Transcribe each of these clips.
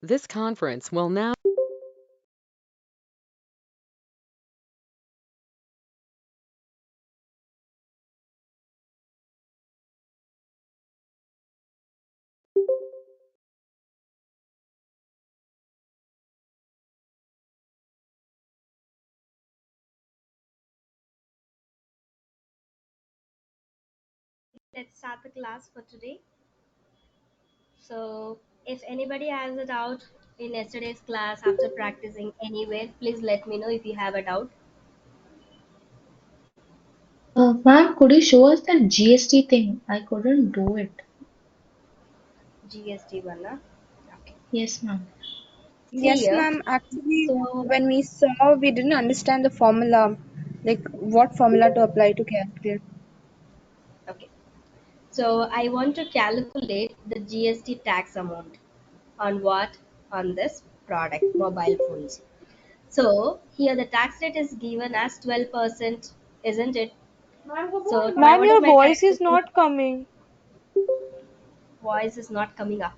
This conference will now. Let's start the class for today. So, if anybody has a doubt in yesterday's class after practicing anywhere, please let me know if you have a doubt. Ma'am, could you show us that GST thing? I couldn't do it. GST one, na? Okay. Yes, ma'am. See Yes, here. ma'am. Actually, So, when we saw, we didn't understand the formula, like what formula to apply to calculate. okay. So, I want to calculate the GST tax amount on what? On this product, mobile phones. So, here the tax rate is given as 12%, isn't it? So, Ma'am, what is your my voice tax is rate? not coming. Voice is not coming up.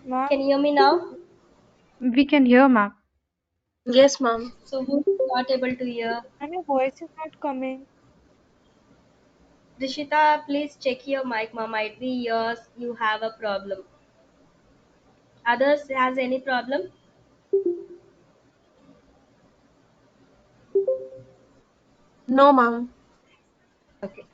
Ma'am, Can you hear me now? We can hear, ma'am. Yes, ma'am. So who's not able to hear? ma'am, your voice is not coming. Rishita, please check your mic. Ma, might be yours. You have a problem. Others has any problem? No, ma'am. Okay.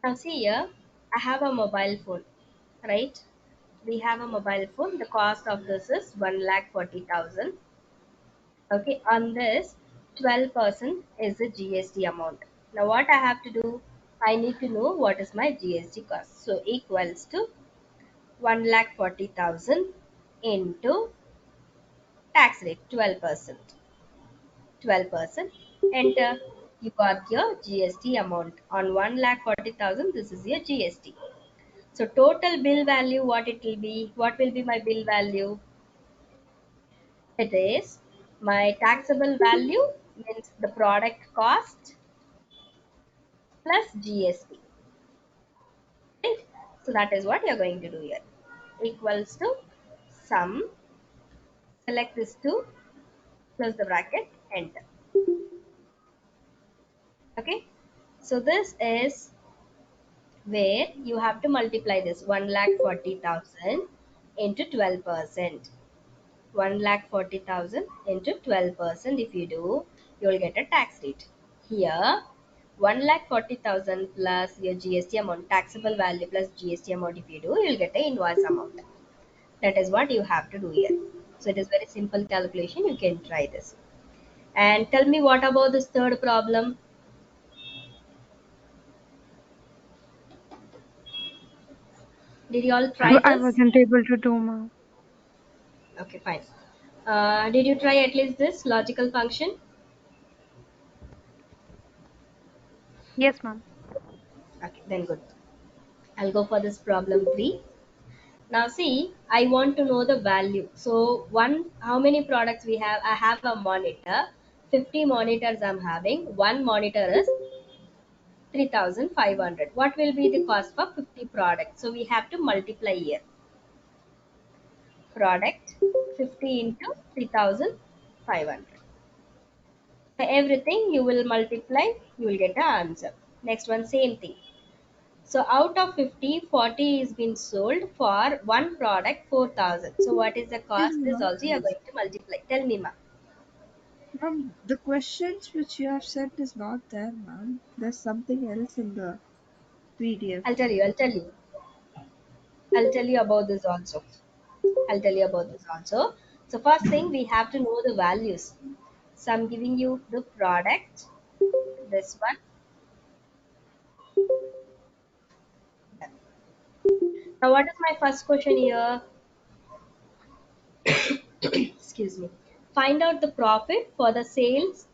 Now see here, I have a mobile phone, right? We have a mobile phone. The cost of this is 1,40,000. Okay. On this, 12% is the GST amount. Now what I have to do? I need to know what is my GST cost. So equals to 1,40,000 into tax rate 12%. 12%. Enter. You got your GST amount on 1,40,000. This is your GST. So total bill value, what it will be? What will be my bill value? It is my taxable value means the product cost plus GST. Right? So that is what you're going to do here. Equals to sum. Select this two, close the bracket, enter. Okay. So this is where you have to multiply this 1,40,000 into 12%. 1,40,000 into 12%. If you do, you will get a tax rate. Here, 1,40,000 plus your GST amount, taxable value plus GST amount. If you do, you will get an invoice amount. That is what you have to do here. So it is very simple calculation. You can try this. And tell me what about this third problem? Did you all try I this? wasn't able to do, ma'am. Okay, fine. Did you try at least this logical function? Yes, ma'am. Okay, then good. I'll go for this problem 3. Now see, I want to know the value. So one, how many products we have? I have a monitor. 50 monitors I'm having. One monitor is 3,500. What will be the cost for 50 products? So we have to multiply here. Product 50 into 3,500. Everything you will multiply, you will get the answer. Next one, same thing. So out of 50, 40 is being sold for one product 4,000. So what is the Is cost? This not also you are going to multiply. Tell me, ma'am. ma'am, the questions which you have sent is not there, ma'am. There's something else in the PDF. I'll tell you. I'll tell you. I'll tell you about this also. I'll tell you about this also. So first thing we have to know the values. So I'm giving you the product. This one. Now what is my first question here? Excuse me. Find out the profit for the sales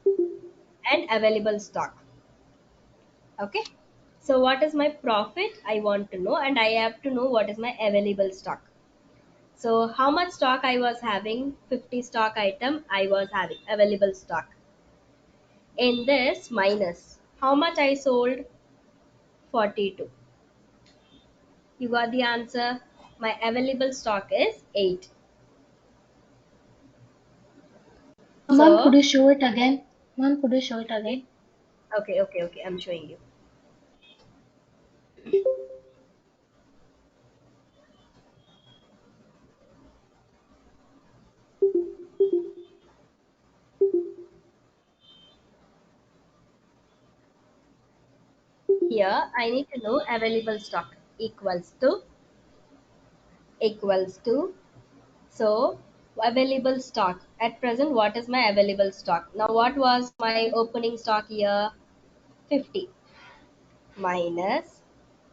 and available stock. Okay. So what is my profit? I want to know, and I have to know what is my available stock. So how much stock I was having? 50 stock item I was having available stock. In this minus how much I sold? 42. You got the answer. My available stock is 8. Ma'am, could So you show it again? Ma'am, could you show it okay, again? okay. I'm showing you. Here I need to know available stock equals to so available stock at present. What is my available stock? Now what was my opening stock here? 50 minus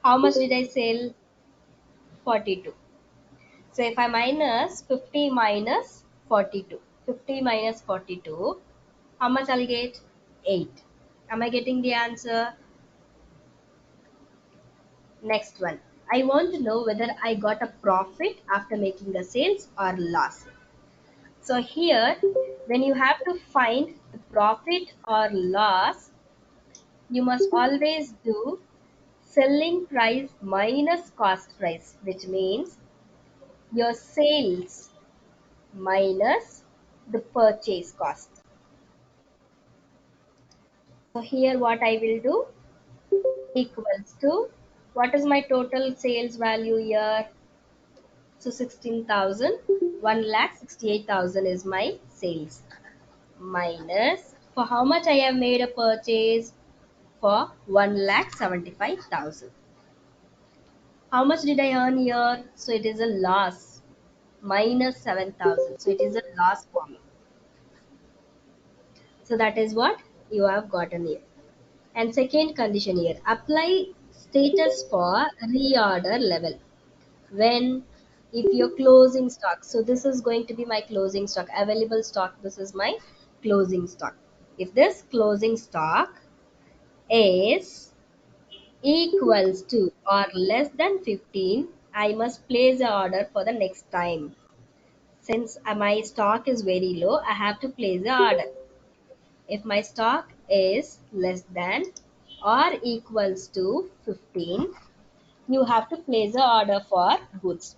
how much did I sell? 42. So if I minus 50 minus 42, 50 minus 42, how much I'll get? 8. Am I getting the answer? Next one. I want to know whether I got a profit after making the sales or loss. So here, when you have to find the profit or loss, you must always do selling price minus cost price, which means your sales minus the purchase cost. So here what I will do equals to what is my total sales value here? So 16,000, 1,68,000 is my sales minus for how much I have made a purchase for 1,75,000. How much did I earn here? So it is a loss minus 7,000. So it is a loss for me. So that is what you have gotten here. And second condition here, apply status for reorder level. When if you're closing stock, so this is going to be my closing stock, available stock, this is my closing stock. If this closing stock is equals to or less than 15, I must place the order for the next time. Since my stock is very low, I have to place the order. If my stock is less than or equals to 15, you have to place the order for goods.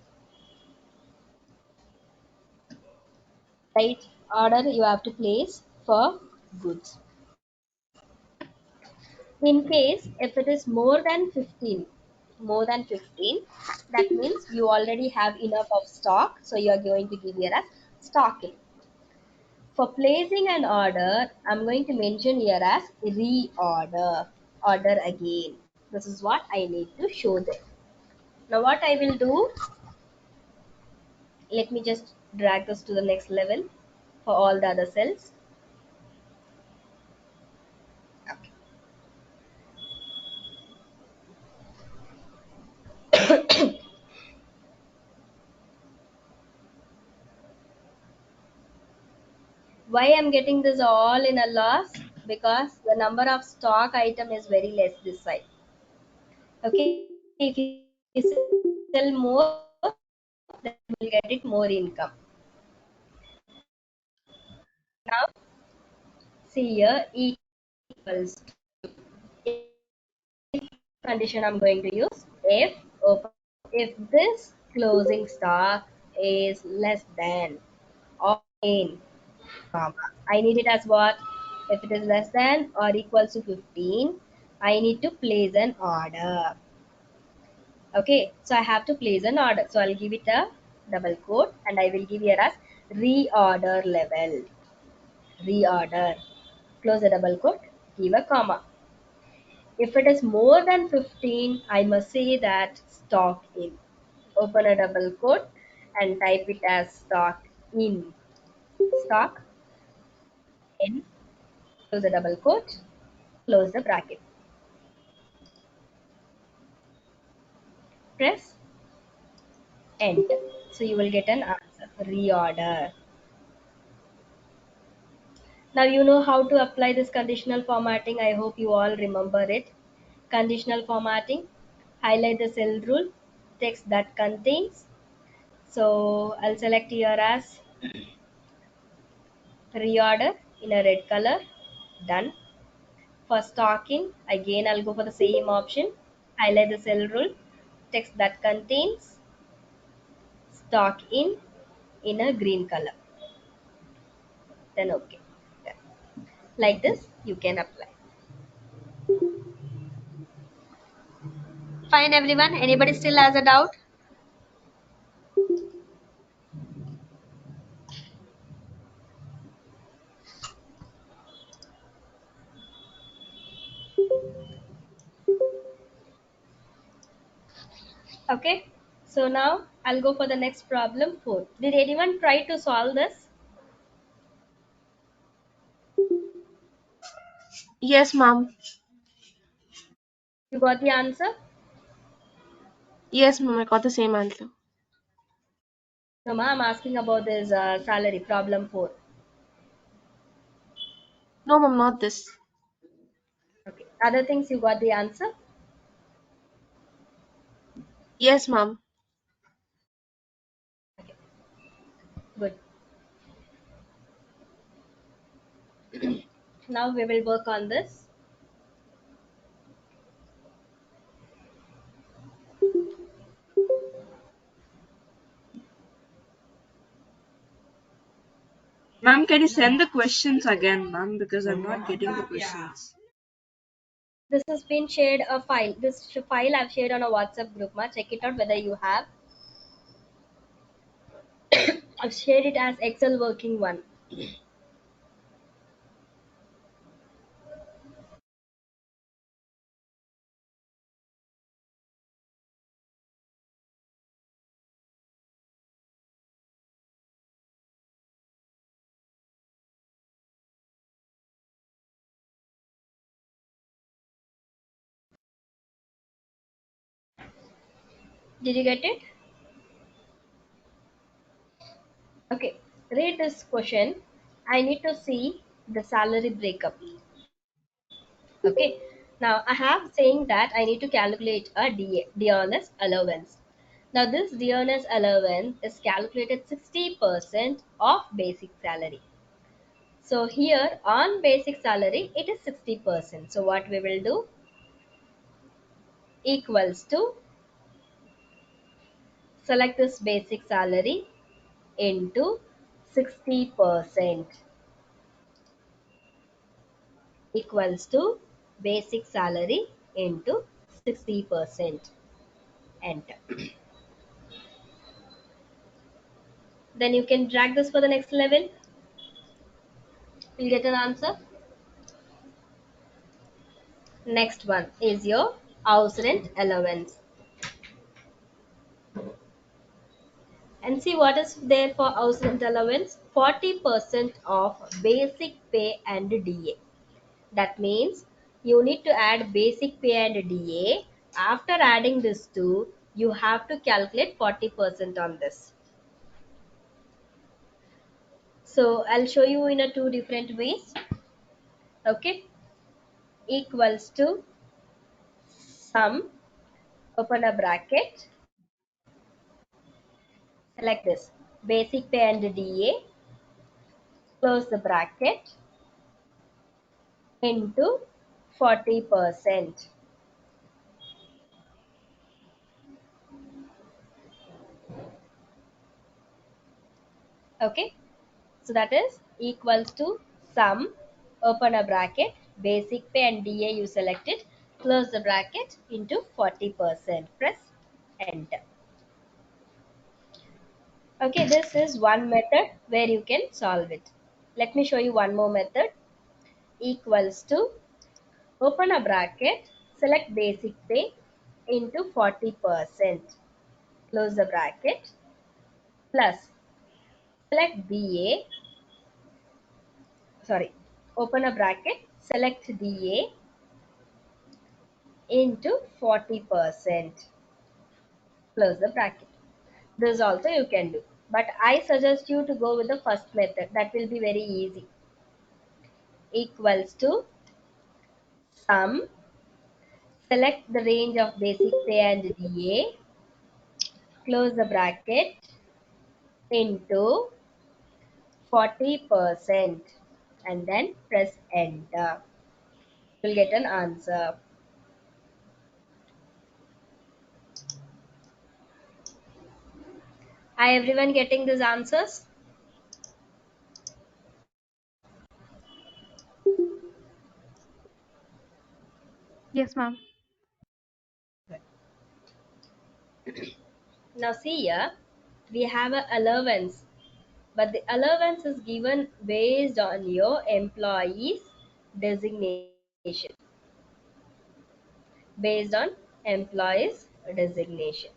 Right? Order you have to place for goods. In case if it is more than 15, that means you already have enough of stock, so you are going to give here as stocking. For placing an order, I'm going to mention here as reorder, order again. This is what I need to show them. Now what I will do, let me just drag this to the next level for all the other cells. Why I'm getting this all in a loss? Because the number of stock item is very less this side. Okay, if you sell more, then you will get it more income. Now, see here equals to, if condition I'm going to use, if open, if this closing stock is less than or in comma, I need it as what? If it is less than or equals to 15, I need to place an order. Okay, so I have to place an order. So I'll give it a double quote and I will give here as reorder level. Reorder. Close the double quote, give a comma. If it is more than 15, I must say that stock in. Open a double quote and type it as stock in. Stock in. Close the double quote, close the bracket. Press enter. So you will get an answer. Reorder. Now you know how to apply this conditional formatting. I hope you all remember it. Conditional formatting. Highlight the cell rule. Text that contains So I'll select here as reorder in a red color. Done. For stocking, again I'll go for the same option. Highlight the cell rule. Text that contains stock in a green color. Then okay. Done. Like this, you can apply. Fine, everyone. Anybody still has a doubt? Okay. So now I'll go for the next problem 4. Did anyone try to solve this? Yes, ma'am. You got the answer? Yes, ma'am. I got the same answer. No, ma, I'm asking about this salary problem 4. No, ma'am, not this. Okay. Other things you got the answer? Yes, ma'am. Okay. Good. Now we will work on this. Ma'am, can you send the questions again, ma'am? Because I'm not getting the questions. This has been shared a file. This file I've shared on a WhatsApp group. Ma, check it out whether you have. I've shared it as Excel working one. Did you get it? Okay. Read this question. I need to see the salary breakup. Okay. Now I have saying that I need to calculate a DNS allowance. Now this DNS allowance is calculated 60% of basic salary. So here on basic salary it is 60%. So what we will do equals to select this basic salary into 60% equals to basic salary into 60%. Enter. Then you can drag this for the next level. You'll get an answer. Next one is your house rent allowance. And see what is there for house rent allowance? 40% of basic pay and DA. That means you need to add basic pay and DA. After adding this two, you have to calculate 40% on this. So I'll show you in a two different ways. Okay, equals to sum, open a bracket, select this basic pay and DA, close the bracket into 40%. Okay, so that is equals to sum, open a bracket, basic pay and DA you selected, close the bracket into 40%. Press enter. Okay, this is one method where you can solve it. Let me show you one more method. Equals to open a bracket, select basic pay into 40%. Close the bracket plus select DA, sorry, open a bracket, select DA into 40%. Close the bracket. This also you can do. But I suggest you to go with the first method. That will be very easy. Equals to sum, select the range of basic pay and DA, close the bracket, into 40% and then press enter. You'll get an answer. Are everyone getting these answers? Yes, ma'am. Now see here, we have a allowance, but the allowance is given based on your employee's designation. Based on employee's designation.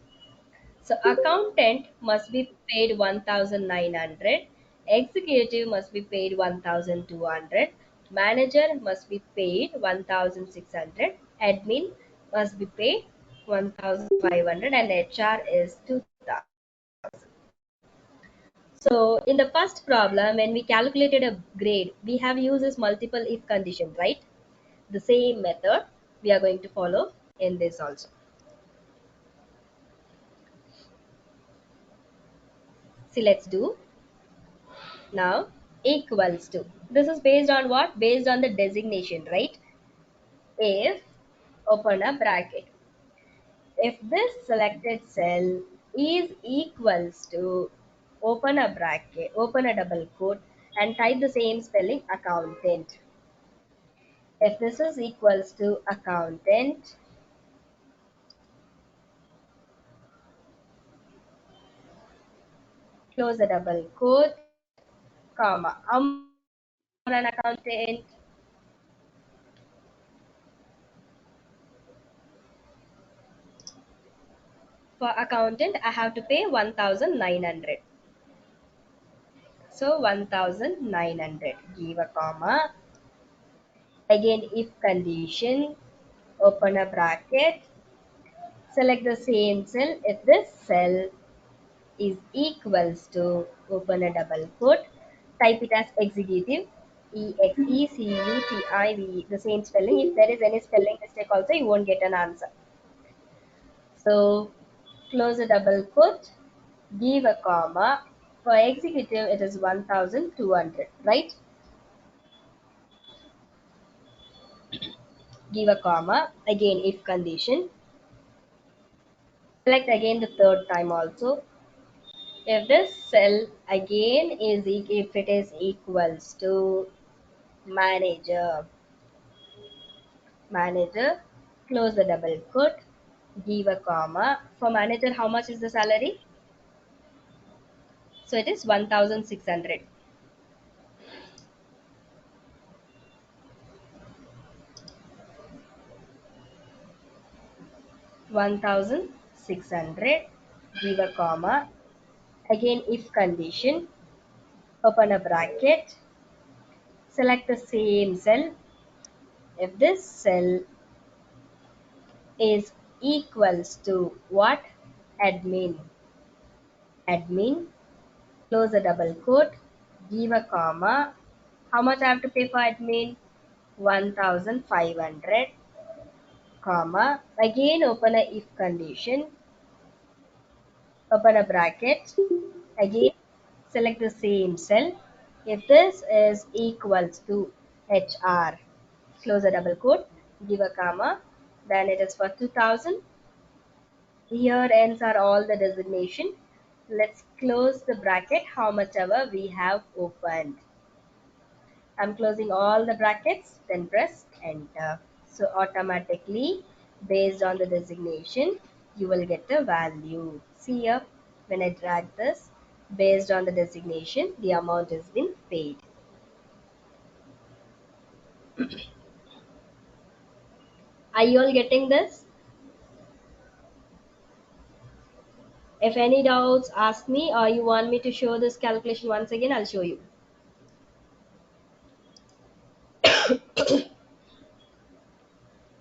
So accountant must be paid 1900, executive must be paid 1200, manager must be paid 1600, admin must be paid 1500 and HR is 2000. So in the first problem, when we calculated a grade, we have used this multiple if condition, right? The same method we are going to follow in this also. See, let's do now equals to. This is based on what? Based on the designation, right? If, open a bracket. If this selected cell is equals to, open a bracket, open a double quote and type the same spelling accountant. If this is equals to accountant, close the double quote, comma. How much for an accountant? For accountant, I have to pay 1900. So 1900. Give a comma. Again, if condition, open a bracket, select the same cell. If this cell is equals to, open a double quote, type it as executive, executive, the same spelling. If there is any spelling mistake also, you won't get an answer. So close a double quote, give a comma. For executive, it is 1200, right? Give a comma. Again, if condition, select again the third time also. If this cell again is if it is equals to manager, manager, close the double quote, give a comma. For manager, how much is the salary? So it is 1600. 1600, give a comma. Again, if condition, open a bracket, select the same cell. If this cell is equals to what? Admin. Admin, close the double quote, give a comma. How much I have to pay for admin? 1500, comma. Again, open a if condition, open a bracket. Again, select the same cell. If this is equals to HR, close a double quote, give a comma. Then it is for 2000. Here ends are all the designation. Let's close the bracket how much ever we have opened. I'm closing all the brackets, then press enter. So automatically, based on the designation, you will get a value. See here, when I drag this, based on the designation, the amount has been paid. Are you all getting this? If any doubts, ask me, or you want me to show this calculation once again, I'll show you.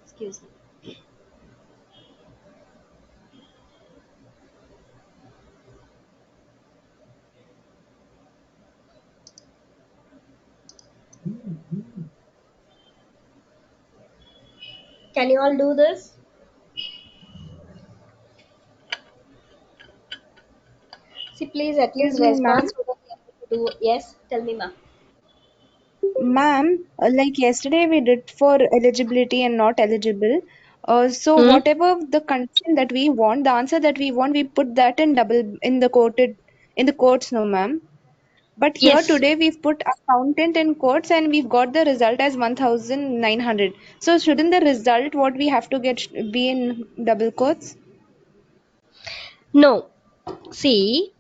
Excuse me. Can you all do this? See, please at least Excuse me, ma'am. respond so that we are able to do. Yes, tell me, ma. Ma'am, like yesterday we did for eligibility and not eligible. So Hmm? whatever the condition that we want, the answer that we want, we put that in double in the quotes, no, ma'am. But here Yes. today we've put accountant in quotes and we've got the result as 1900. So shouldn't the result what we have to get be in double quotes? No. See,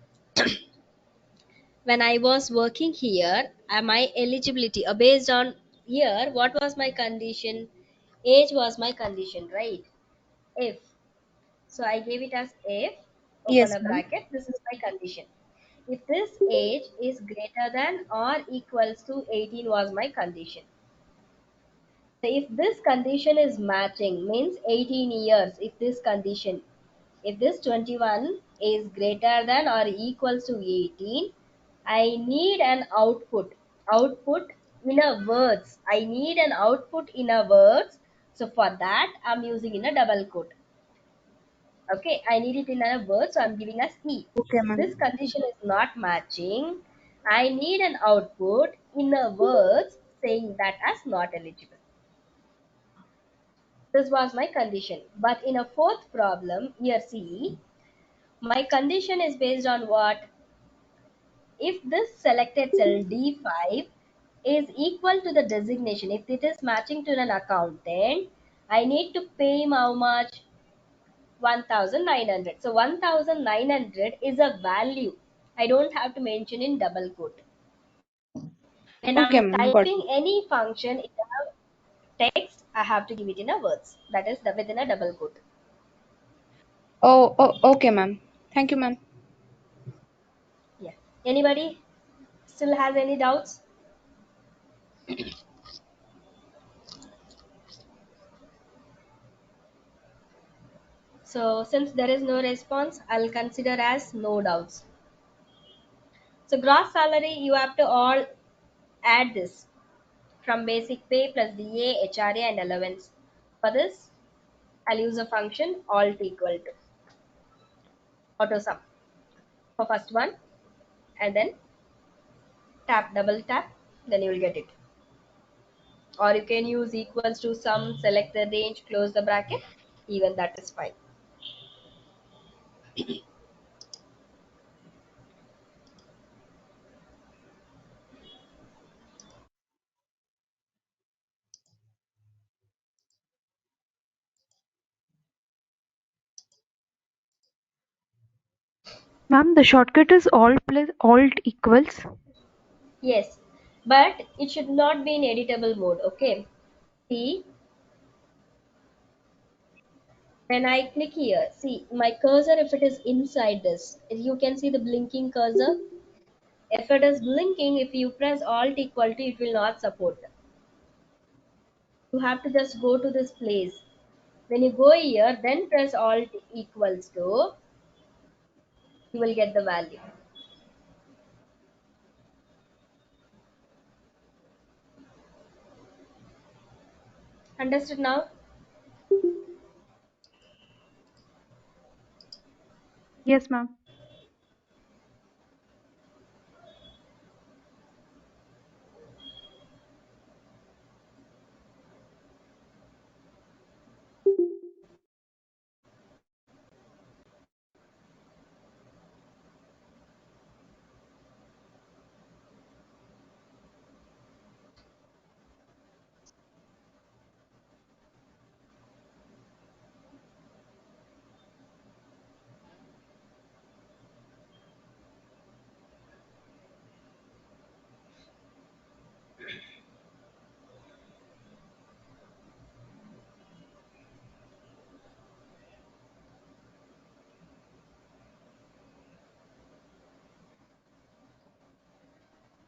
when I was working here, my eligibility based on here, what was my condition? Age was my condition, right? If. So I gave it as if, open Yes, a ma'am. bracket, this is my condition. If this age is greater than or equals to 18 was my condition. So if this condition is matching, means 18 years, if this condition, if this 21 is greater than or equals to 18, I need an output. Output in a words. I need an output in a words. So for that, I'm using in a double quote. Okay, I need it in a word, so I'm giving as E. Okay, If ma'am. this condition is not matching, I need an output in a words saying that as not eligible. This was my condition. But in a fourth problem, here see, my condition is based on what? If this selected cell D5 is equal to the designation, if it is matching to an accountant, I need to pay him how much? 1900. So 1900 is a value. I don't have to mention in double quote. When Okay, I'm ma'am. Got typing it. any function in a text, I have to give it in a words. That is within a double quote. Okay, ma'am. Thank you, ma'am. Yeah. Anybody still has any doubts? So since there is no response, I'll consider as no doubts. So gross salary, you have to all add this from basic pay plus DA, HRA and allowance. For this, I'll use a function alt equal to auto sum for first one, and then tap, double tap, then you will get it. Or you can use equals to sum, select the range, close the bracket, even that is fine. Ma'am, the shortcut is alt plus alt equals. Yes, but it should not be in editable mode. Okay, see, when I click here, see my cursor, if it is inside this, you can see the blinking cursor. If it is blinking, if you press alt equal to, it will not support. You have to just go to this place. When you go here, then press alt equals to, you will get the value. Understood now? Yes, ma'am.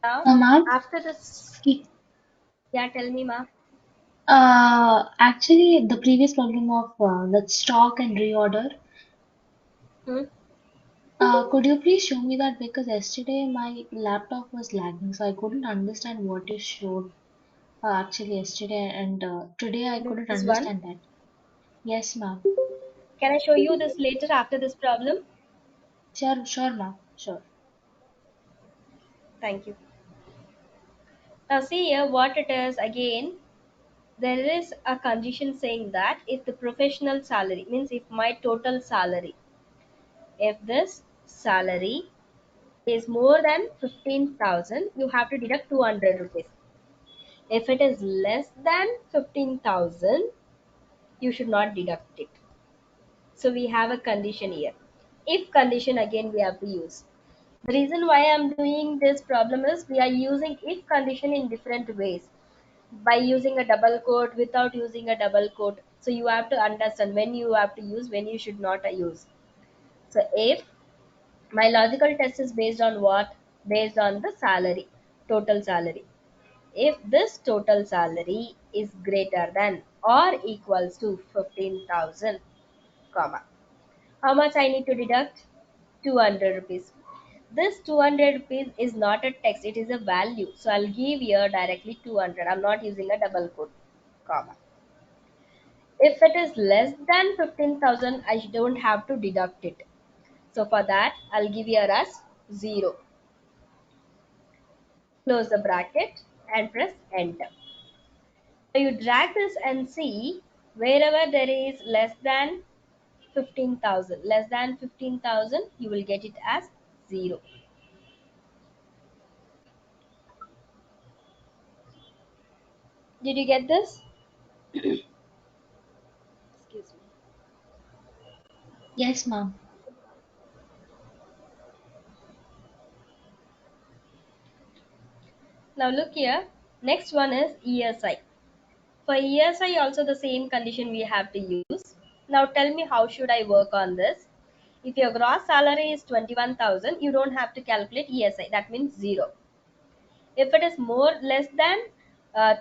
Now, Ma'am, after this, e- yeah, tell me, ma. actually, the previous problem of the stock and reorder, Hmm? could you please show me that because yesterday my laptop was lagging, so I couldn't understand what you showed actually yesterday, and today I couldn't This one. understand that. Yes, ma'am. Can I show you this later after this problem? Sure, sure, ma'am. Sure. Thank you. Now see here what it is again. There is a condition saying that if the professional salary means if my total salary, if this salary is more than 15,000, you have to deduct 200 rupees. If it is less than 15,000, you should not deduct it. So we have a condition here. If condition again we have to use. The reason why I'm doing this problem is we are using if condition in different ways. By using a double quote, without using a double quote. So you have to understand when you have to use, when you should not use. So if my logical test is based on what? Based on the salary, total salary. If this total salary is greater than or equals to 15,000, comma, how much I need to deduct? 200 rupees. This 200 rupees is not a text, it is a value. So I'll give here directly 200. I'm not using a double quote, comma. If it is less than 15,000, I don't have to deduct it. So for that, I'll give here as 0. Close the bracket and press enter. So you drag this and see wherever there is less than 15,000. Less than 15,000, you will get it as 0. Did you get this? Excuse me. Yes, ma'am. Now look here. Next one is ESI. For ESI also the same condition we have to use. Now tell me how should I work on this? If your gross salary is 21,000, you don't have to calculate ESI. That means 0. If it is more less than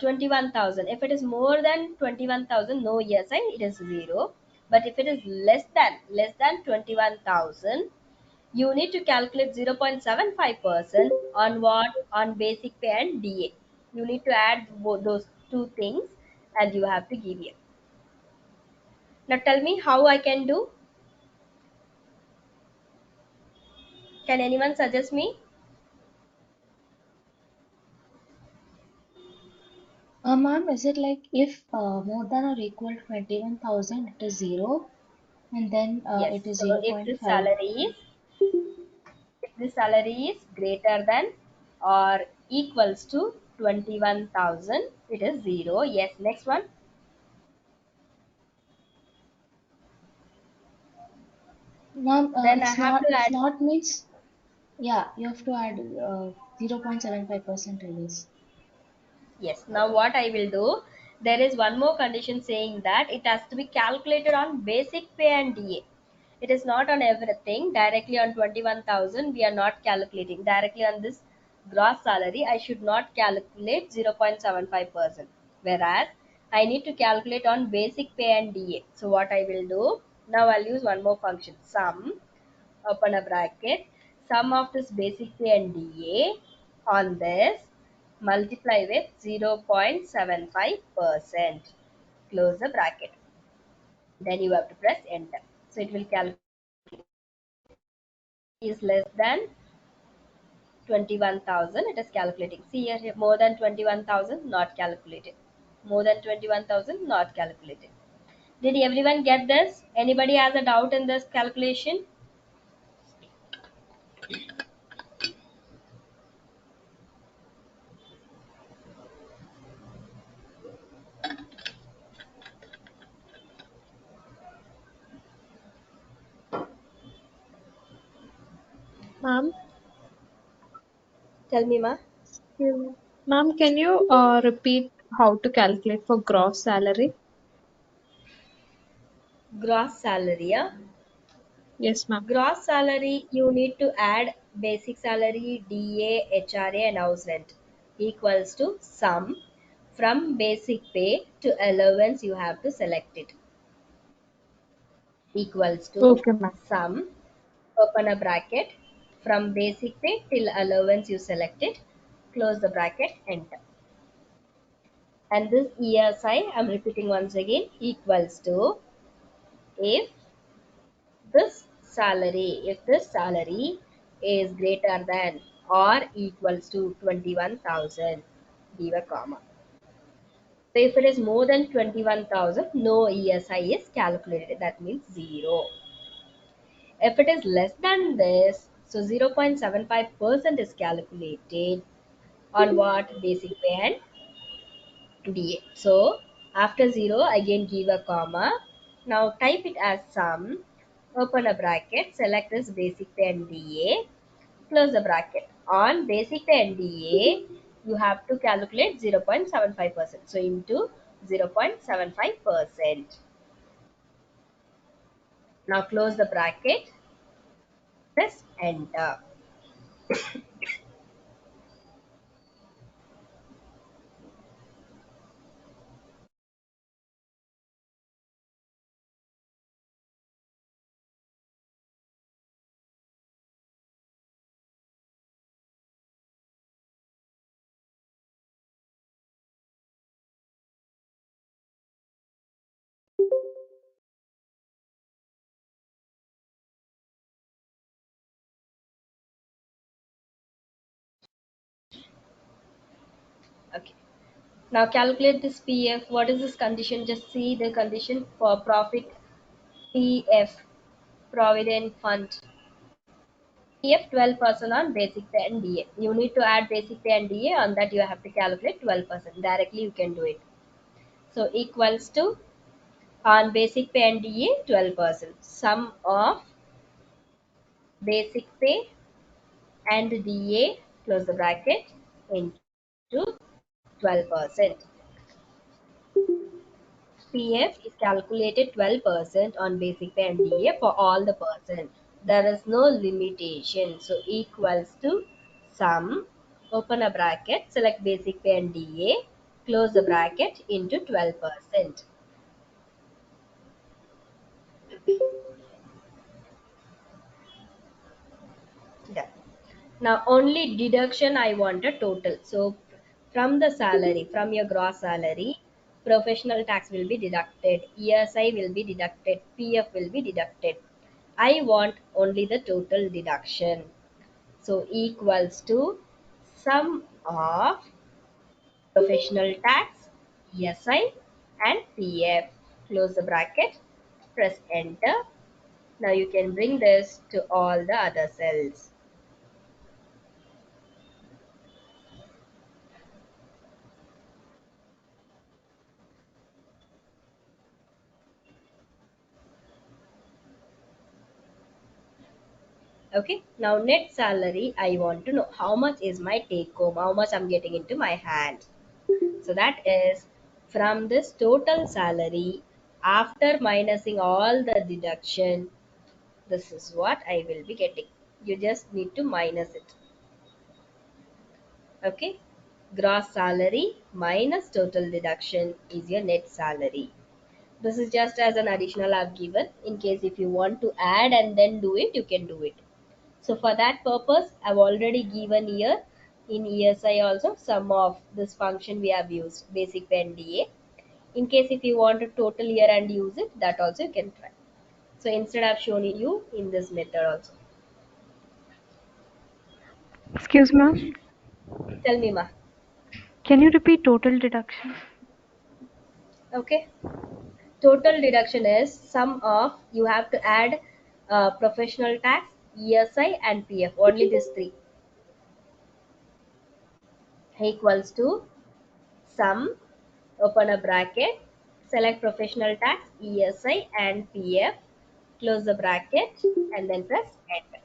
21,000, if it is more than 21,000, no ESI, it is 0. But if it is less than 21,000, you need to calculate 0.75% on what? On basic pay and DA. You need to add both those two things and you have to give it. Now tell me how I can do. Can anyone suggest me? Ma'am, is it like if more than or equal to 21,000, it is 0, and then Yes. it is So zero point 0.5? if the salary is greater than or equals to 21,000, it is 0. Yes. Next one. Ma'am, Then I have to it's add. not means, yeah, you have to add 0.75%, I guess. Yes. Now what I will do, there is one more condition saying that it has to be calculated on basic pay and DA. It is not on everything. Directly on 21,000, we are not calculating. Directly on this gross salary, I should not calculate 0.75%. Whereas I need to calculate on basic pay and DA. So what I will do, now I'll use one more function. Sum, open a bracket, sum of this basic pay and DA on this multiply with 0.75%. Close the bracket. Then you have to press enter. So it will calculate is less than 21,000. It is calculating. See here, more than 21,000 not calculated. More than 21,000 not calculated. Did everyone get this? Anybody has a doubt in this calculation? Ma'am, Tell me, ma. ma'am, can you repeat how to calculate for gross salary? Gross salary, yeah? Yes, ma'am. Gross salary, you need to add basic salary, DA, HRA, and house rent equals to sum from basic pay to allowance. You have to select it equals to Okay, ma'am. sum, open a bracket, from basic pay till allowance you select it, close the bracket, enter. And this ESI, I'm repeating once again, equals to if if this salary is greater than or equals to 21,000. Give a comma. So if it is more than 21,000, no ESI is calculated. That means 0. If it is less than this, so 0.75% is calculated on what? Basic pay and DA. So after 0, again give a comma. Now type it as sum. Open a bracket. Select this basic pay and DA. Close the bracket. On basic pay and DA, you have to calculate 0.75%. So into 0.75%. Now close the bracket. Press enter. Okay. Now calculate this PF. What is this condition? Just see the condition for profit PF, Provident Fund. PF 12% on basic pay and DA. You need to add basic pay and DA, on that you have to calculate 12%. Directly you can do it. So equals to on basic pay and DA 12%. Sum of basic pay and DA, close the bracket, into 12%. PF is calculated 12% on basic pay and DA for all the person. There is no limitation. So equals to sum, open a bracket, select basic pay and DA, close the bracket into 12%. Done. Now only deduction I want a total. So from the salary, from your gross salary, professional tax will be deducted, ESI will be deducted, PF will be deducted. I want only the total deduction. So equals to sum of professional tax, ESI and PF. Close the bracket, press enter. Now you can bring this to all the other cells. Okay, now net salary, I want to know how much is my take home, how much I'm getting into my hand. So that is from this total salary after minusing all the deduction, this is what I will be getting. You just need to minus it. Okay, gross salary minus total deduction is your net salary. This is just as an additional I've given. In case if you want to add and then do it, you can do it. So for that purpose, I've already given here in ESI also some of this function we have used, basic pay and DA. In case if you want to total year and use it, that also you can try. So instead I've shown you in this method also. Excuse me, Tell me ma. can you repeat total deduction? Okay. Total deduction is sum of, you have to add professional tax, ESI and PF. Only these three equals to sum, open a bracket, select professional tax, ESI and PF, close the bracket and then press enter.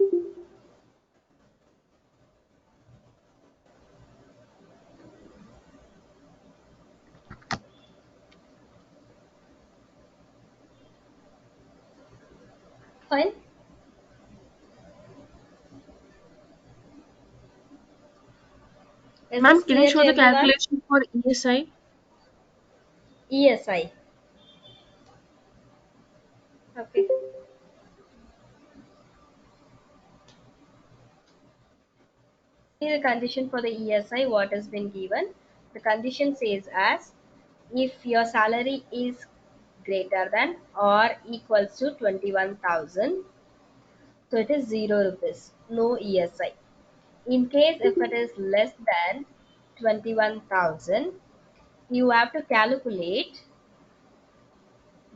Fine. Is Ma'am, this can you clear show to the everyone? calculation for ESI? ESI. Okay. See the condition for the ESI what has been given. The condition says as if your salary is greater than or equals to 21,000, so it is 0 rupees, no ESI. In case if it is less than 21,000, you have to calculate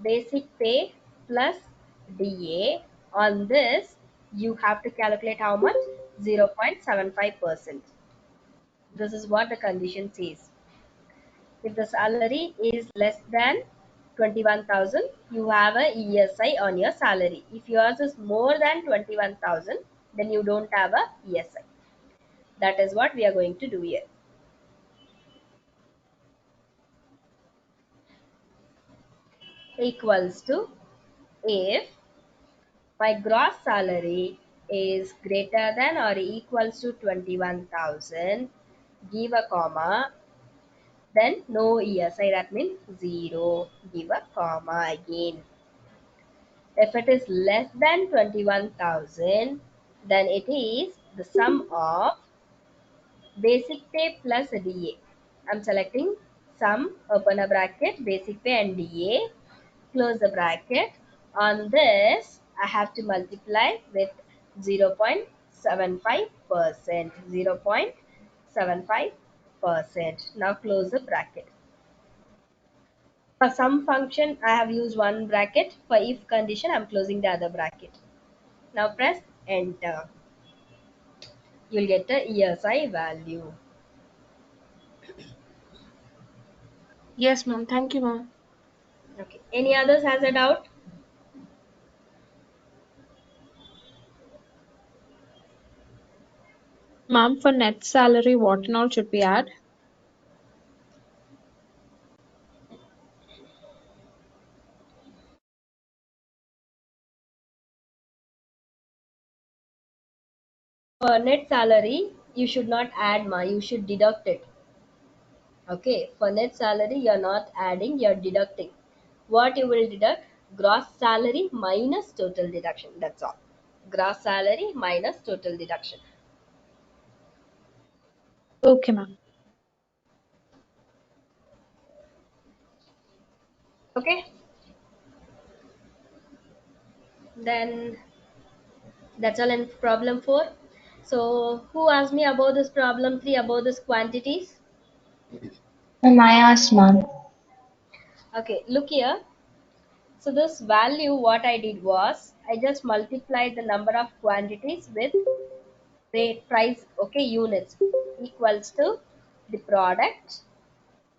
basic pay plus DA. On this, you have to calculate how much? 0.75%. This is what the condition says. If the salary is less than 21,000, you have a ESI on your salary. If yours is more than 21,000, then you don't have a ESI. That is what we are going to do here. Equals to, if my gross salary is greater than or equals to 21,000, give a comma, then no ESI, that means 0, give a comma again. If it is less than 21,000, then it is the sum of basic pay plus DA. I'm selecting sum, open a bracket, basic pay and DA, close the bracket. On this, I have to multiply with 0.75%. 0.75%. Now close the bracket. For some function, I have used one bracket. For if condition, I'm closing the other bracket. Now press enter. You'll get the ESI value. Yes, ma'am. Thank you, ma'am. Okay. Any others has a doubt? Ma'am, for net salary, what and all should we add? For net salary, you should not add ma. You should deduct it. Okay. For net salary, you're not adding. You're deducting. What you will deduct? Gross salary minus total deduction. That's all. Gross salary minus total deduction. Okay, ma'am. Okay. Then that's all in problem 4. So who asked me about this problem 3, about this quantities? I asked, ma'am. Okay, look here. So this value, what I did was, I just multiplied the number of quantities with rate price, okay, units, equals to the product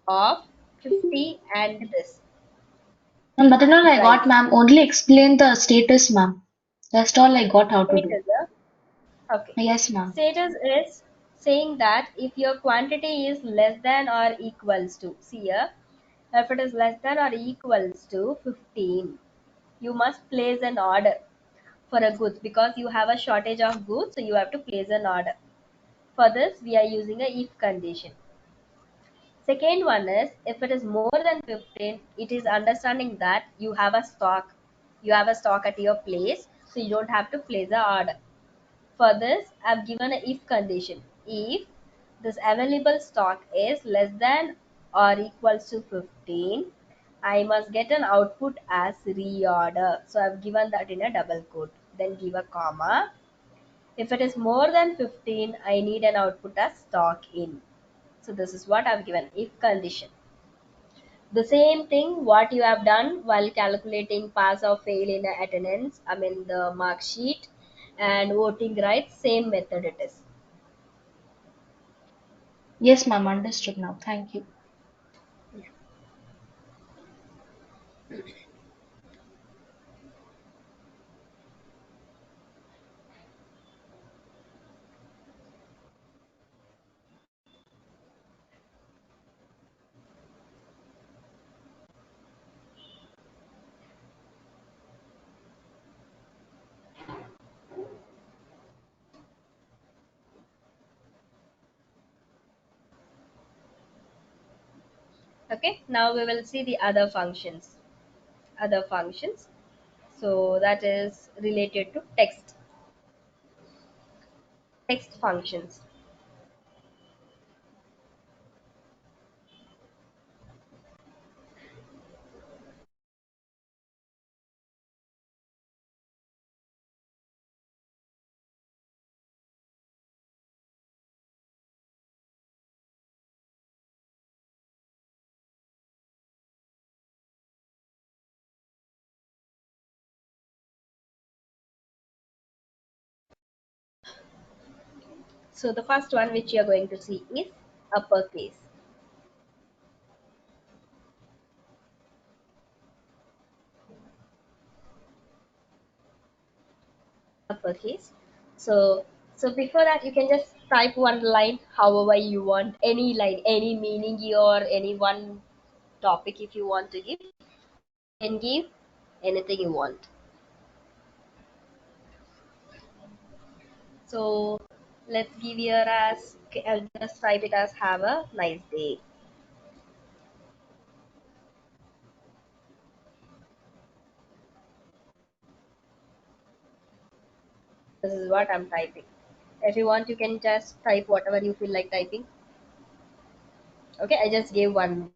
of 50 and this Ma'am, that and all I got, price. ma'am. Only explain the status, ma'am. That's all I got how to do. Status, okay. Yes, ma'am. Status is saying that if your quantity is less than or equals to, see here, if it is less than or equals to 15, you must place an order for a goods because you have a shortage of goods, so you have to place an order. For this, we are using a if condition. Second one is if it is more than 15, it is understanding that you have a stock. You have a stock at your place, so you don't have to place a order. For this, I've given a if condition. If this available stock is less than or equals to 15, I must get an output as reorder. So I've given that in a double quote. Then give a comma. If it is more than 15, I need an output as stock in. So this is what I've given if condition. The same thing what you have done while calculating pass or fail in a attendance, I mean the mark sheet and voting rights, same method it is. Yes, ma'am. Understood now. Thank you. Okay, now we will see the other functions. Other functions. So that is related to text. Text functions. So the first one which you are going to see is uppercase. Uppercase. So before that you can just type one line however you want, any line, any meaning or any one topic if you want to give, you can give anything you want. So let's give here as, I'll just type it as have a nice day. This is what I'm typing. If you want you can just type whatever you feel like typing. Okay, I just gave one.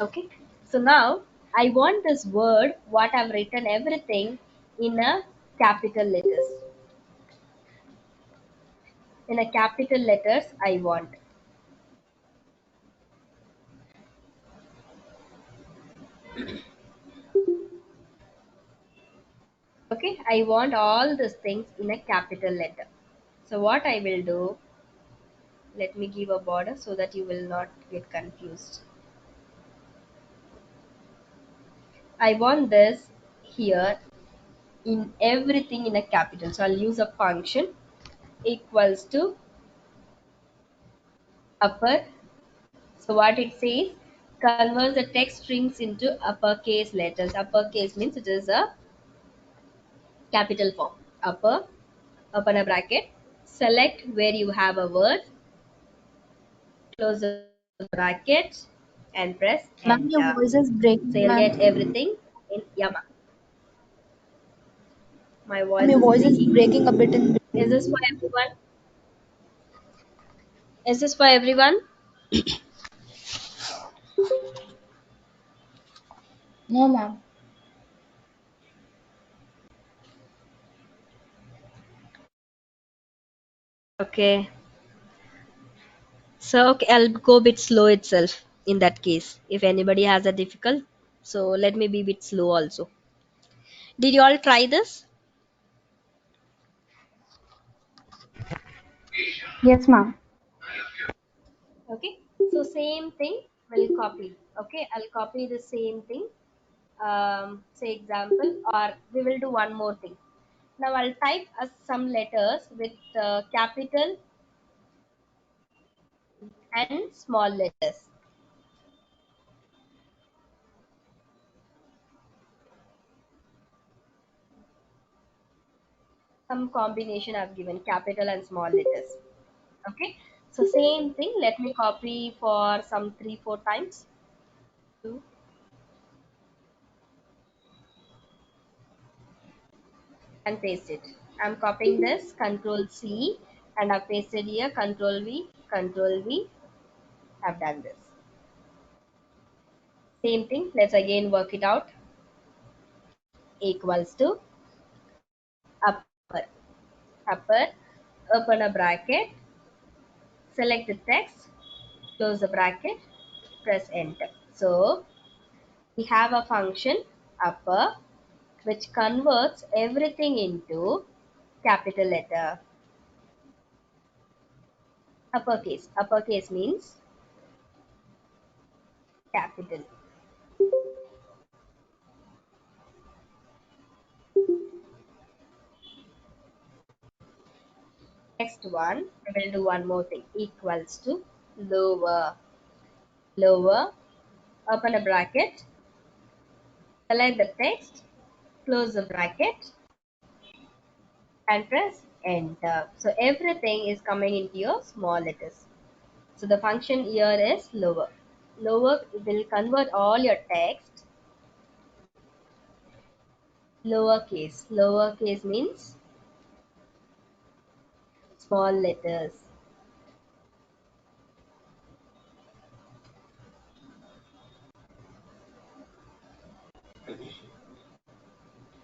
Okay, so now I want this word what I've written everything in a capital letters. In a capital letters I want. Okay, I want all these things in a capital letter. So what I will do, let me give a border so that you will not get confused. I want this here in everything in a capital. So I'll use a function equals to upper. So what it says, converts the text strings into uppercase letters. Uppercase means it is a capital form. Upper, open a bracket, select where you have a word, close the bracket, and press Ma'am, your enter. voice is breaking, So you'll ma'am. get everything in Yama. My Ma'am, voice your is voice is breaking. breaking a bit in Is between. this for everyone? Is this for everyone? No, ma'am. Okay. So okay, I'll go a bit slow itself in that case. If anybody has a difficult, so let me be a bit slow also. Did you all try this? Yes, ma'am. Okay. So same thing will copy. Okay, I'll copy the same thing. Say example, or we will do one more thing. Now I'll type some letters with capital and small letters. Some combination I've given capital and small letters. Okay. So same thing. Let me copy for some 3 4 times. Two and paste it. I'm copying this, Control C, and I've pasted here, Control V, Control V. I've done this. Same thing, let's again work it out. Equals to upper, upper, open a bracket, select the text, close the bracket, press enter. So we have a function upper which converts everything into capital letter. Uppercase. Uppercase means capital. Next one, we will do one more thing. Equals to lower. Lower, open a bracket, select the text, close the bracket, and press enter. So everything is coming into your small letters. So the function here is lower. Lower will convert all your text lowercase. Lowercase means small letters.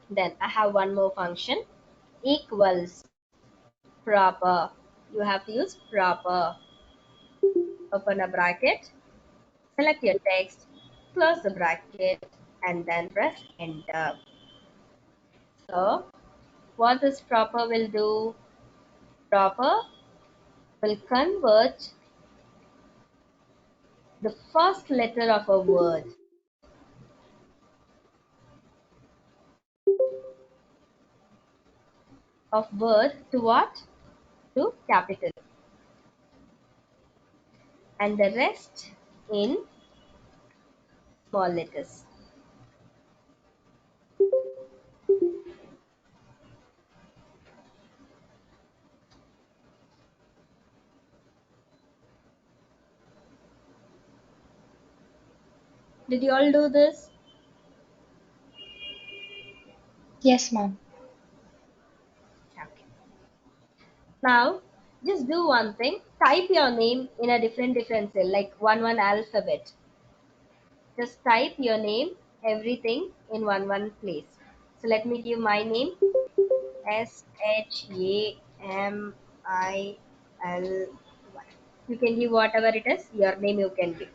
Then I have one more function equals proper. You have to use proper. open a bracket, select your text, close the bracket, and then press enter. So, what this proper will do? Proper will convert the first letter of a word to what? To capital, and the rest in small letters. Did you all do this? Yes, ma'am. Okay. Now, just do one thing. Type your name in a different cell, like one alphabet. Just type your name, everything in one place. So let me give my name. Shamily. You can give whatever it is. Your name you can give.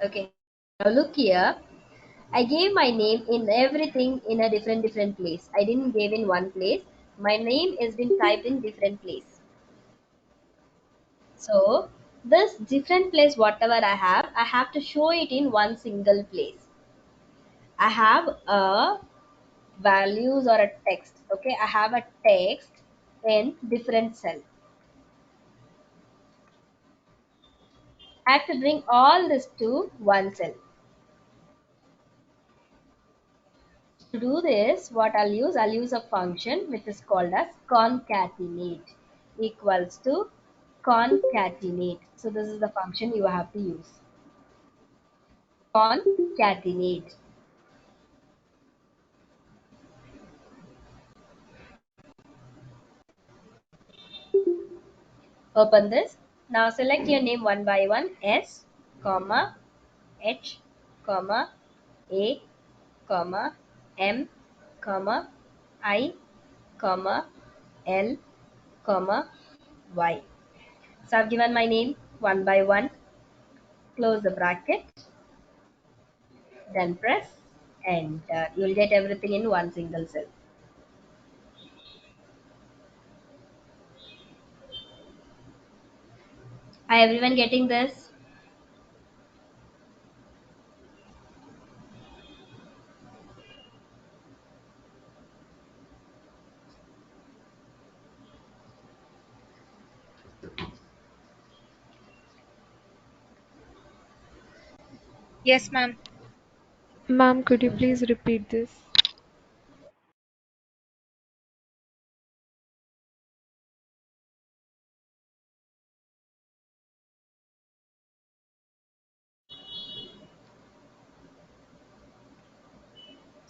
Okay. Now look here. I gave my name in everything in a different place. I didn't give in one place. My name has been typed in different place. So this different place, whatever I have to show it in one single place. I have a values or a text. Okay, I have a text in different cell. I have to bring all this to one cell. To do this, what I'll use a function which is called as concatenate, equals to concatenate. So this is the function you have to use. Concatenate. Open this. Now select your name one by one. S, comma, H, comma, A, comma, M, comma, I, comma, L, comma, Y. So I've given my name one by one. Close the bracket, then press enter. You'll get everything in one single cell. Are everyone getting this? Yes, ma'am. Ma'am, could you please repeat this?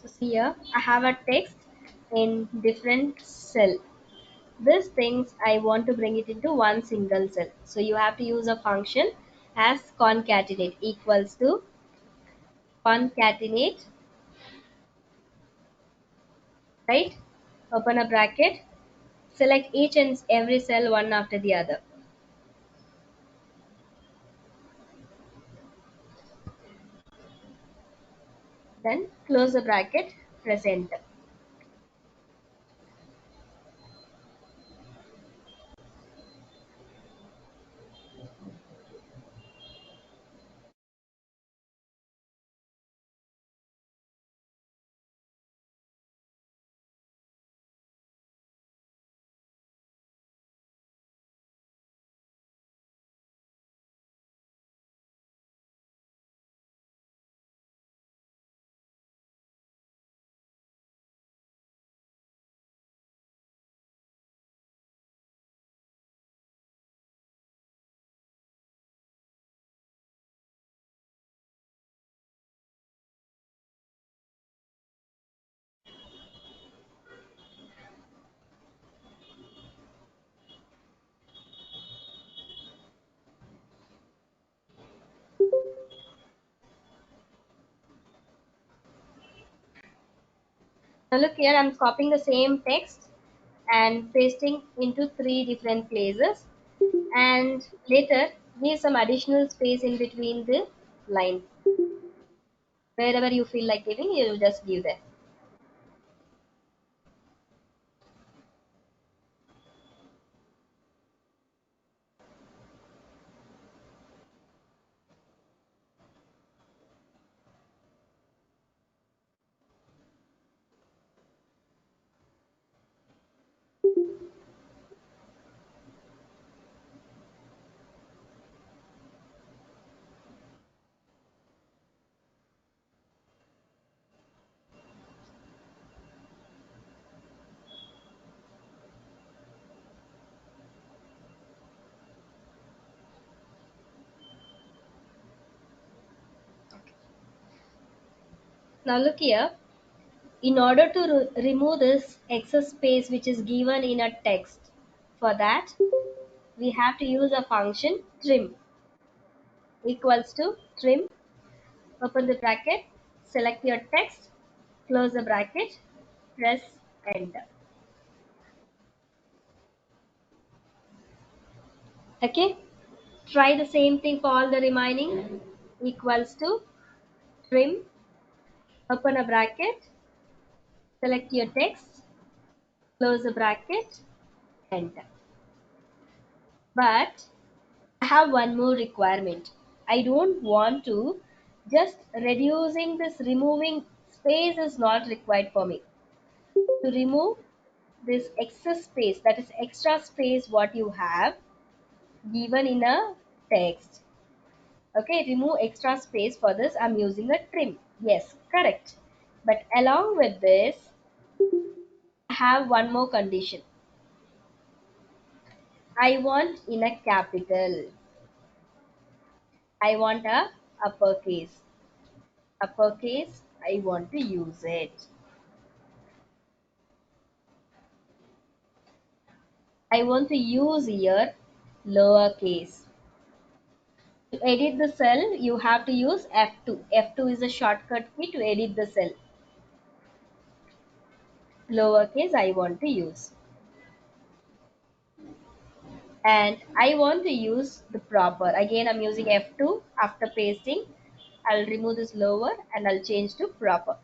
So see here, I have a text in different cell. These things I want to bring it into one single cell. So you have to use a function as concatenate, equals to concatenate, right? Open a bracket, select each and every cell one after the other. Then close the bracket, press enter. Now look here, I'm copying the same text and pasting into three different places, and later give some additional space in between the lines. Wherever you feel like giving, you just give there. Now look here, in order to remove this excess space which is given in a text, for that we have to use a function trim equals to trim, open the bracket, select your text, close the bracket, press enter. Okay, try the same thing for all the remaining. Equals to trim, open a bracket, select your text, close the bracket, enter. But I have one more requirement. I don't want to just reducing this, removing space is not required for me. To remove this excess space, that is extra space what you have given in a text. Okay, remove extra space, for this I'm using a trim. Yes, correct. But along with this, I have one more condition. I want in a capital. I want a uppercase. Uppercase, I want to use it. I want to use here lowercase. To edit the cell, you have to use F2. F2 is a shortcut key to edit the cell. Lowercase I want to use. And I want to use the proper. Again, I'm using F2 after pasting. I'll remove this lower and I'll change to proper.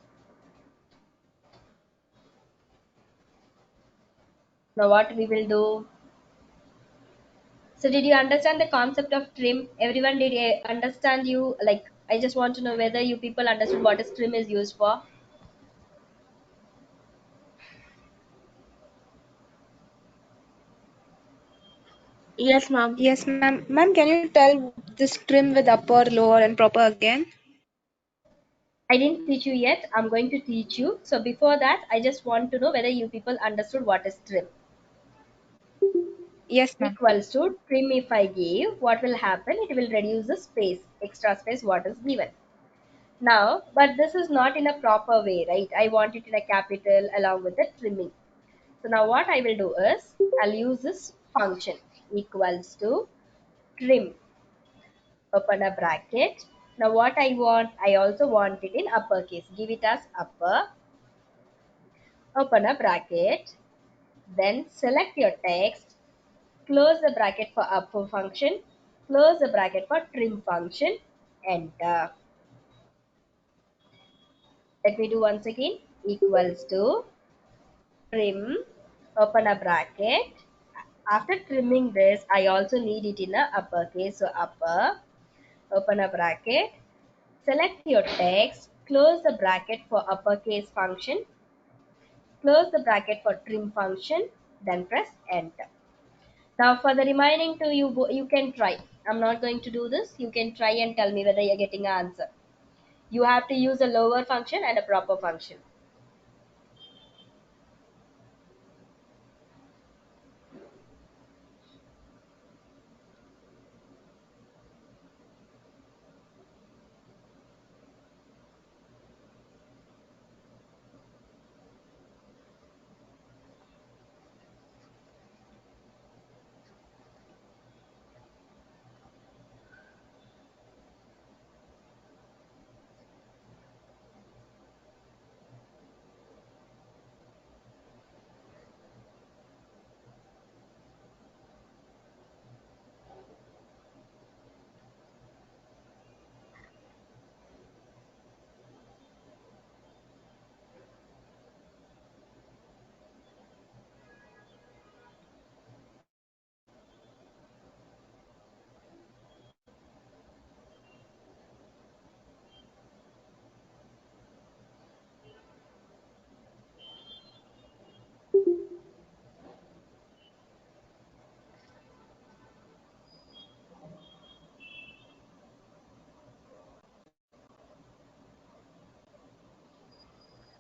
Now what we will do? So did you understand the concept of trim? Everyone did understand you? Like, I just want to know whether you people understood what is trim is used for. Yes, ma'am. Yes, ma'am. Ma'am, can you tell this trim with upper, lower, and proper again? I didn't teach you yet. I'm going to teach you. So before that, I just want to know whether you people understood what is trim. Yes, ma'am. Equals to trim, if I give, what will happen? It will reduce the space, extra space what is given. Now, but this is not in a proper way, right? I want it in a capital along with the trimming. So now what I will do is, I'll use this function equals to trim, open a bracket. Now what I want, I also want it in uppercase. Give it as upper, open a bracket, then select your text, close the bracket for upper function, close the bracket for trim function, enter. Let me do once again. Equals to trim, open a bracket. After trimming this, I also need it in a uppercase. So upper, open a bracket, select your text, close the bracket for uppercase function, close the bracket for trim function, then press enter. Now for the remaining two, you can try. I'm not going to do this. You can try and tell me whether you're getting an answer. You have to use a lower function and a proper function.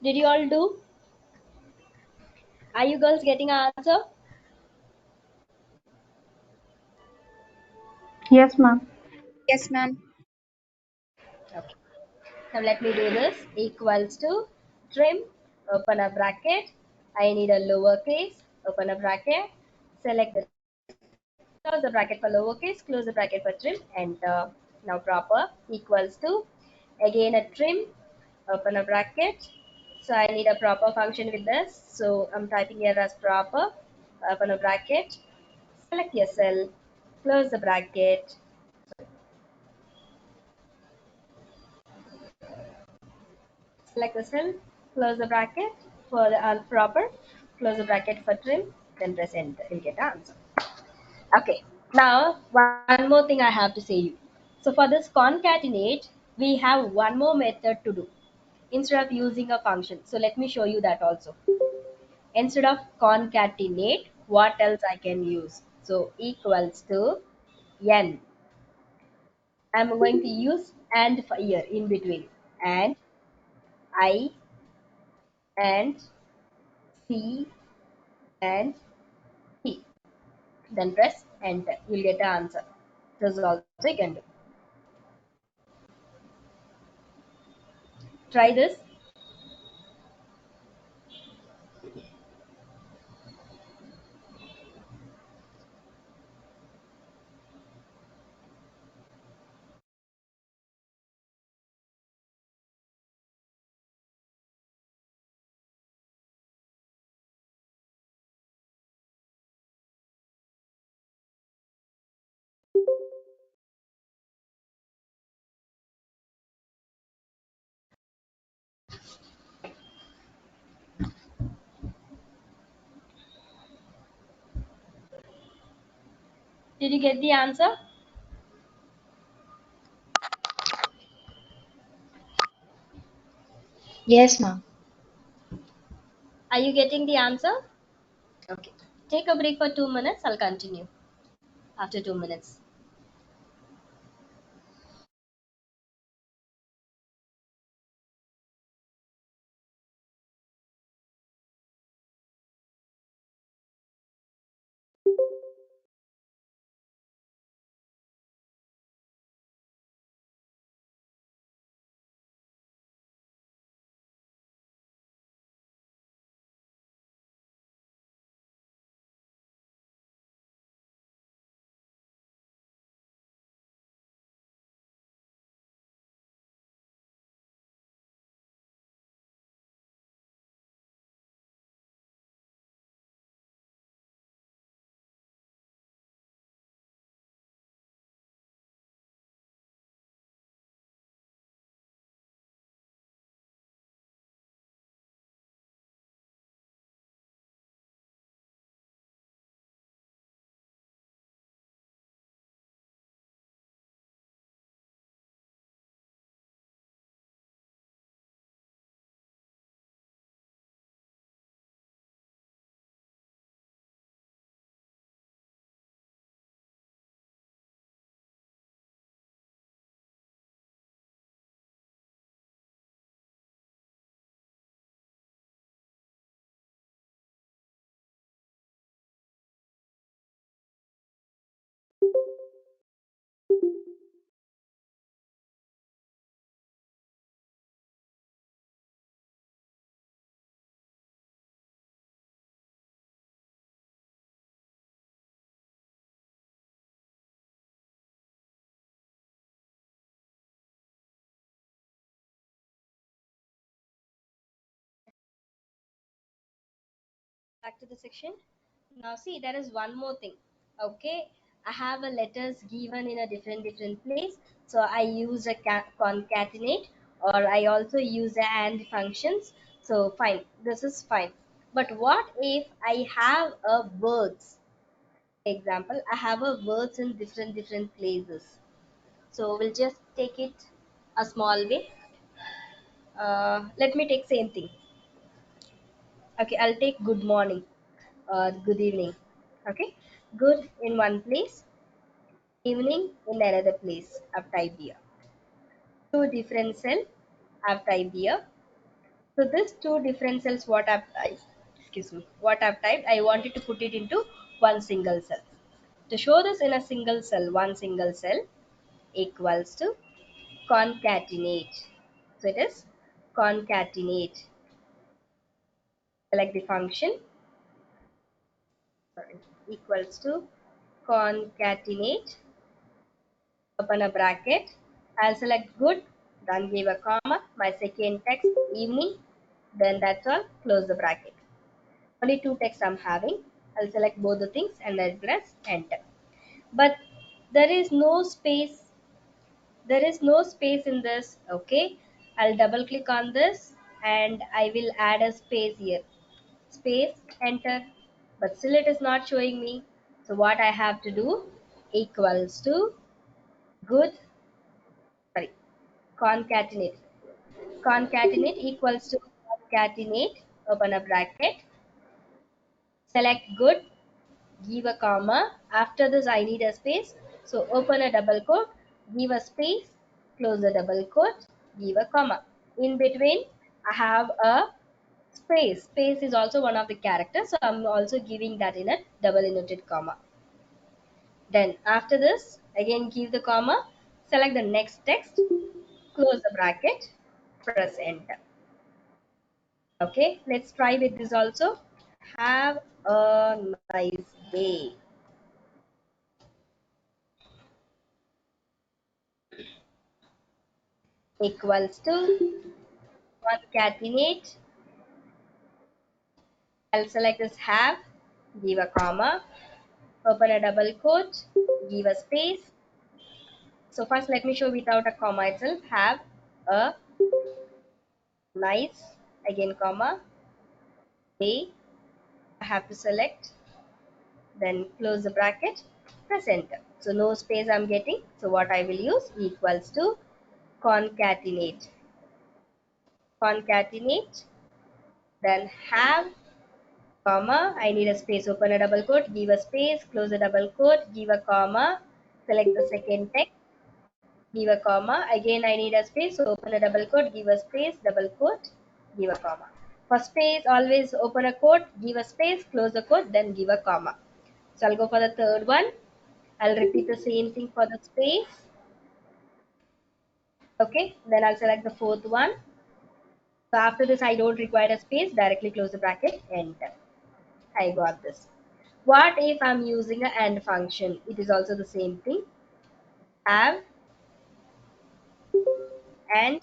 Did you all do? Are you girls getting an answer? Yes, ma'am. Yes, ma'am. Okay. Now let me do this. Equals to trim, open a bracket. I need a lowercase, open a bracket. Select the close the bracket for lowercase, close the bracket for trim, enter. Now proper equals to again a trim, open a bracket. So I need a proper function with this. So I'm typing here as proper, open a bracket, select your cell, close the bracket, select the cell, close the bracket for the proper, close the bracket for trim, then press enter. You'll get the answer. Okay, now one more thing I have to say you. So for this concatenate, we have one more method to do instead of using a function. So let me show you that also. Instead of concatenate, what else I can use? So equals to n. I'm going to use and for here in between. And I and C and T. Then press enter. You'll get the answer. This is also you can do. Try this. Did you get the answer? Yes, ma'am. Are you getting the answer? Okay. Take a break for 2 minutes. I'll continue after 2 minutes. Back to the section. Now see, there is one more thing. Okay, I have a letters given in a different place. So I use a concatenate, or I also use a and functions. So fine, this is fine. But what if I have a words? Example, I have a words in different places. So we'll just take it a small way. Let me take same thing. Okay, I'll take good morning or good evening. Okay, good in one place, evening in another place. I've typed here. Two different cell. I've typed here. So this two different cells, what I've typed, I wanted to put it into one single cell. To show this in a single cell, one single cell equals to concatenate. So it is concatenate. Select the function, sorry, equals to concatenate, open a bracket. I'll select good, then give a comma, my second text evening, then that's all, close the bracket. Only two texts I'm having. I'll select both the things and I'll press enter. But there is no space, there is no space in this. Okay, I'll double click on this and I will add a space here. Space, enter, but still it is not showing me. So what I have to do, equals to good, sorry, concatenate. Concatenate equals to concatenate, open a bracket, select good, give a comma. After this, I need a space. So open a double quote, give a space, close the double quote, give a comma. In between, I have a space. Space is also one of the characters. So I'm also giving that in a double inverted comma. Then after this, again give the comma, select the next text, close the bracket, press enter. Okay, let's try with this also. Have a nice day. Equals to concatenate. I'll select this have, give a comma, open a double quote, give a space. So first let me show without a comma itself. Have a nice, again comma, day. I have to select, then close the bracket, press enter. So no space I'm getting. So what I will use, equals to concatenate. Concatenate, then have, comma, I need a space, open a double quote, give a space, close a double quote, give a comma, select the second text, give a comma, again I need a space, so open a double quote, give a space, double quote, give a comma. For space, always open a quote, give a space, close the quote, then give a comma. So I'll go for the third one. I'll repeat the same thing for the space. Okay, then I'll select the fourth one. So after this, I don't require a space, directly close the bracket, enter. I got this. What if I'm using a AND function? It is also the same thing. Have, and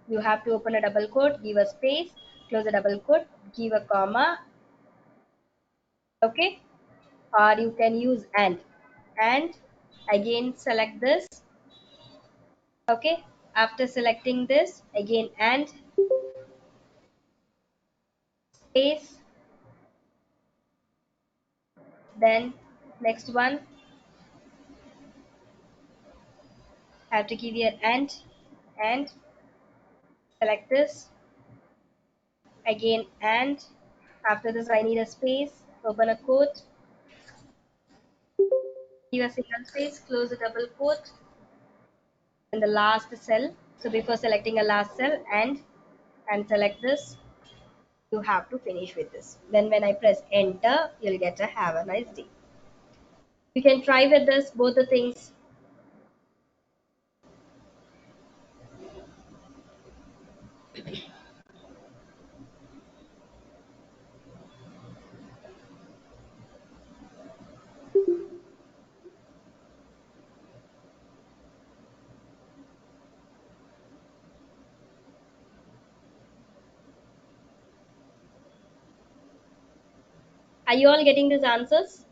you have to open a double quote, give a space, close a double quote, give a comma. Okay, or you can use and again select this. Okay, after selecting this, again and space, then next one have to give here and select this, again and after this I need a space, open a quote, give a single space, close a double quote, and the last cell. So before selecting a last cell and select this, you have to finish with this. Then when I press enter, you'll get a have a nice day. You can try with this both the things. Are you all getting these answers?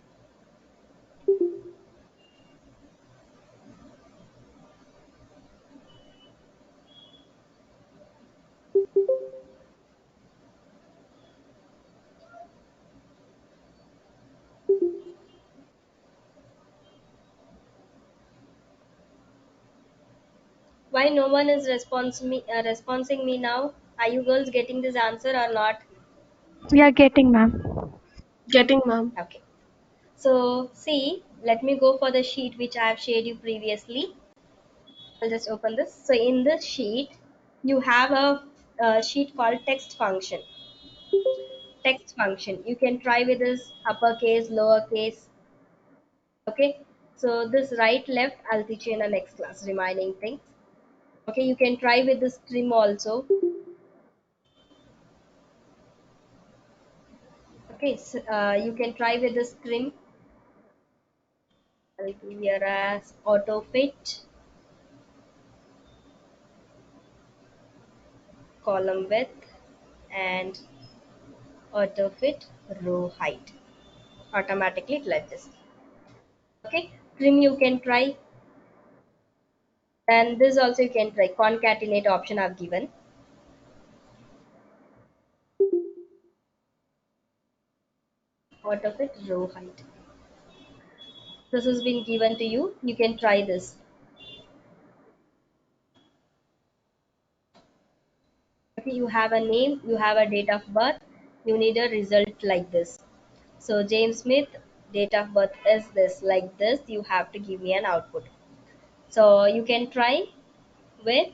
Why no one is responding me now? Are you girls getting this answer or not? We are getting, ma'am. Getting, ma'am. Okay. So see, let me go for the sheet which I have shared you previously. I'll just open this. So in this sheet, you have a sheet called text function. Text function. You can try with this uppercase, lowercase. Okay. So this right, left, I'll teach you in the next class. Remaining things. Okay. You can try with this trim also. Okay. So, you can try with this trim. I'll give here as auto fit, column width, and auto fit row height. Automatically it will adjust. Okay. Trim you can try. And this also you can try. Concatenate option I've given. Auto fit row height. This has been given to you. You can try this. Okay, you have a name, you have a date of birth, you need a result like this. So James Smith, date of birth is this, like this. You have to give me an output. So you can try with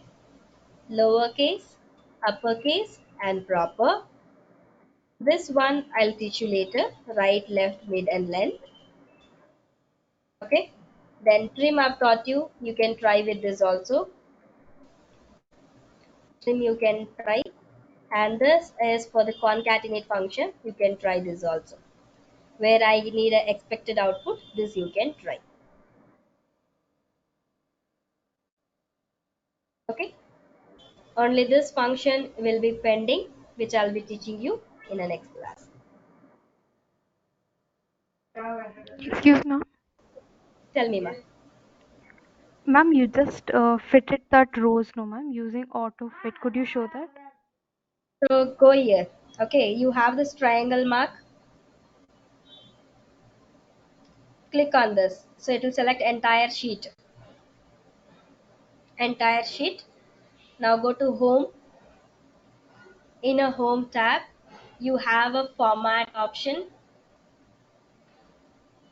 lowercase, uppercase, and proper. This one I'll teach you later. Right, left, mid, and length. Okay. Then trim I've taught you. You can try with this also. Trim you can try. And this is for the concatenate function. You can try this also. Where I need an expected output, this you can try. Okay. Only this function will be pending, which I'll be teaching you in the next class. Excuse me, Tell me, ma. ma'am. You just fitted that rows, no, ma'am, using auto fit. Could you show that? So go here. Okay, you have this triangle mark. Click on this. So it will select entire sheet. Entire sheet. Now go to home. In a home tab, you have a format option.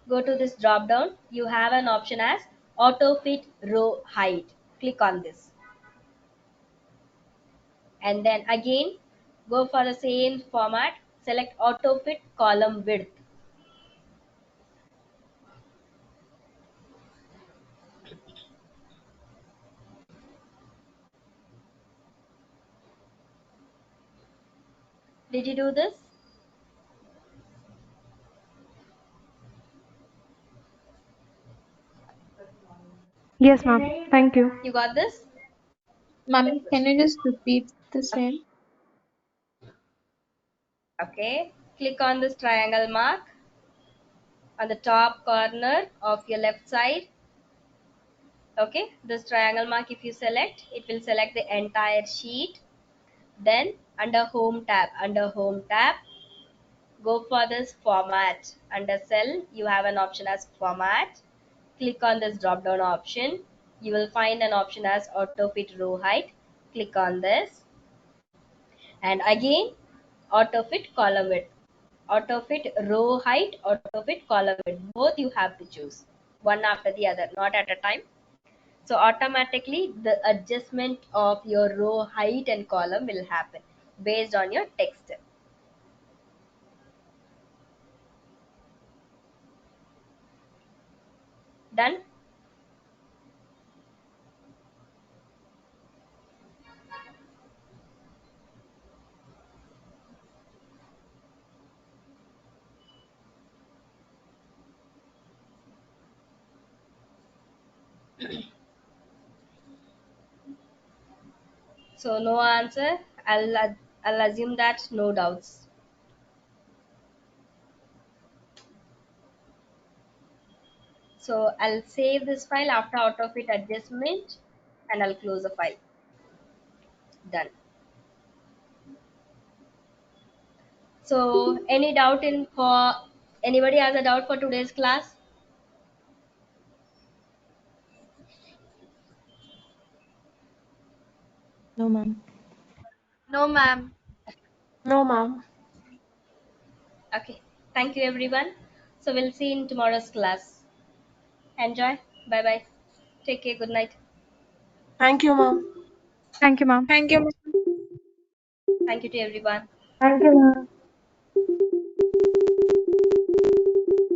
Go to this drop down. You have an option as auto fit row height. Click on this. And then again go for the same format, select auto fit column width. Did you do this? Yes, ma'am. Thank you. You got this? Ma'am, can you just repeat the same? Okay, click on this triangle mark on the top corner of your left side. Okay, this triangle mark, if you select, it will select the entire sheet. Then under home tab, go for this format. Under cell, you have an option as format. Click on this drop down option. You will find an option as auto fit row height. Click on this. And again, auto fit column width. Auto fit row height, auto fit column width. Both you have to choose one after the other, not at a time. So automatically the adjustment of your row height and column will happen based on your text. Done? So no answer. I'll assume that no doubts. So I'll save this file after auto fit adjustment and I'll close the file. Done. So any doubt in for anybody has a doubt for today's class? No, ma'am. No, ma'am. No, ma'am. Okay. Thank you everyone. So we'll see in tomorrow's class. Enjoy. Bye bye. Take care. Good night. Thank you, ma'am. Thank you, ma'am. Thank you, ma'am. Thank you to everyone. Thank you, ma'am.